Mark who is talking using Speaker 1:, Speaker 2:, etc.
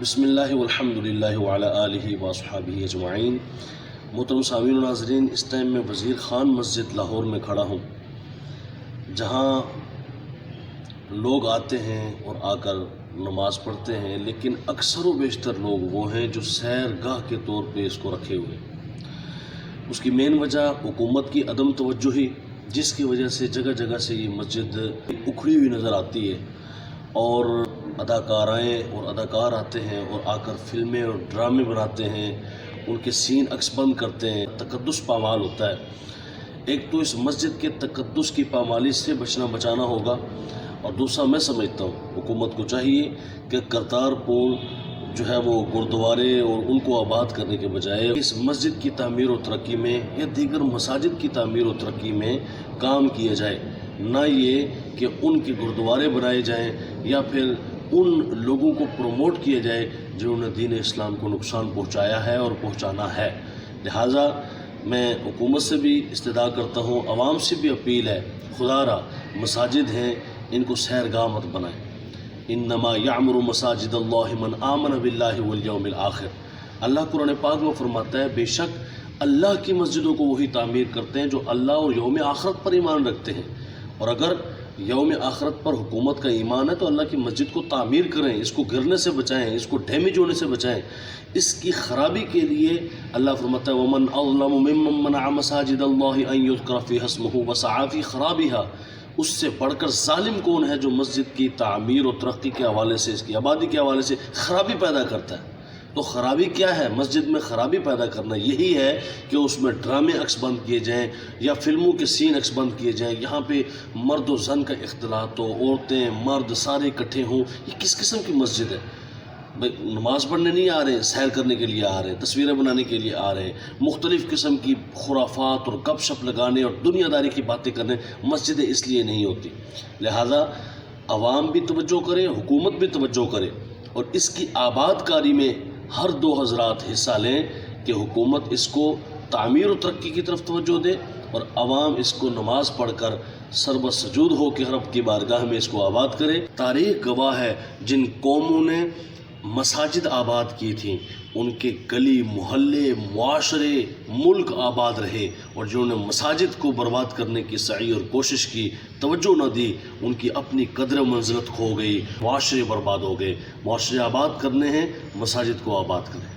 Speaker 1: بسم اللہ والحمدللہ وعلی آلہ واصحابہ اجمعین۔ محترم سامعین و ناظرین، اس ٹائم میں وزیر خان مسجد لاہور میں کھڑا ہوں، جہاں لوگ آتے ہیں اور آ کر نماز پڑھتے ہیں، لیکن اکثر و بیشتر لوگ وہ ہیں جو سیر گاہ کے طور پہ اس کو رکھے ہوئے ہیں۔ اس کی مین وجہ حکومت کی عدم توجہی، جس کی وجہ سے جگہ جگہ سے یہ مسجد اکھڑی ہوئی نظر آتی ہے، اور اداکارائیں اور اداکار آتے ہیں اور آ کر فلمیں اور ڈرامے بناتے ہیں، ان کے سین عکس بند کرتے ہیں، تقدس پامال ہوتا ہے۔ ایک تو اس مسجد کے تقدس کی پامالی سے بچانا ہوگا، اور دوسرا میں سمجھتا ہوں حکومت کو چاہیے کہ کرتارپور جو ہے وہ گردوارے اور ان کو آباد کرنے کے بجائے اس مسجد کی تعمیر و ترقی میں یا دیگر مساجد کی تعمیر و ترقی میں کام کیا جائے، نہ یہ کہ ان کے گردوارے بنائے جائیں یا پھر ان لوگوں کو پروموٹ کیا جائے جنہوں نے دین اسلام کو نقصان پہنچایا ہے اور پہنچانا ہے۔ لہٰذا میں حکومت سے بھی استدعا کرتا ہوں، عوام سے بھی اپیل ہے، خدا را مساجد ہیں ان کو سیر گاہ مت بنائیں۔ انما یعمر مساجد اللہ من آمن باللہ والیوم الآخر۔ اللہ قرآن پاک میں فرماتا ہے بے شک اللہ کی مسجدوں کو وہی تعمیر کرتے ہیں جو اللہ اور یوم آخرت پر ایمان رکھتے ہیں، اور اگر یوم آخرت پر حکومت کا ایمان ہے تو اللہ کی مسجد کو تعمیر کریں، اس کو گرنے سے بچائیں، اس کو ڈیمیج ہونے سے بچائیں۔ اس کی خرابی کے لیے اللہ فرماتا ہے وَمَنْ أَظْلَمُ مِمَّنْ مَنَعَ مَسَاجِدَ اللَّهِ أَنْ يُذْكَرَ فِيهَا اسْمُهُ وَسَعَىٰ فِي خَرَابِهَا۔ اس سے بڑھ کر ظالم کون ہے جو مسجد کی تعمیر و ترقی کے حوالے سے، اس کی آبادی کے حوالے سے خرابی پیدا کرتا ہے؟ تو خرابی کیا ہے؟ مسجد میں خرابی پیدا کرنا یہی ہے کہ اس میں ڈرامے عکس بند کیے جائیں یا فلموں کے سین عکس بند کیے جائیں، یہاں پہ مرد و زن کا اختلاط ہو، عورتیں مرد سارے اکٹھے ہوں۔ یہ کس قسم کی مسجد ہے؟ نماز پڑھنے نہیں آ رہے ہیں، سیر کرنے کے لیے آ رہے ہیں، تصویریں بنانے کے لیے آ رہے ہیں، مختلف قسم کی خرافات اور گپ شپ لگانے اور دنیا داری کی باتیں کرنے مسجدیں اس لیے نہیں ہوتی۔ لہٰذا عوام بھی توجہ کرے، حکومت بھی توجہ کرے، اور اس کی آباد کاری میں ہر دو حضرات حصہ لیں کہ حکومت اس کو تعمیر و ترقی کی طرف توجہ دے اور عوام اس کو نماز پڑھ کر سربہ سجود ہو کے رب کی بارگاہ میں اس کو آباد کرے۔ تاریخ گواہ ہے جن قوموں نے مساجد آباد کی تھیں ان کے گلی محلے معاشرے ملک آباد رہے، اور جنہوں نے مساجد کو برباد کرنے کی سعی اور کوشش کی، توجہ نہ دی، ان کی اپنی قدر و منزلت کھو گئی، معاشرے برباد ہو گئے۔ معاشرے آباد کرنے ہیں، مساجد کو آباد کریں۔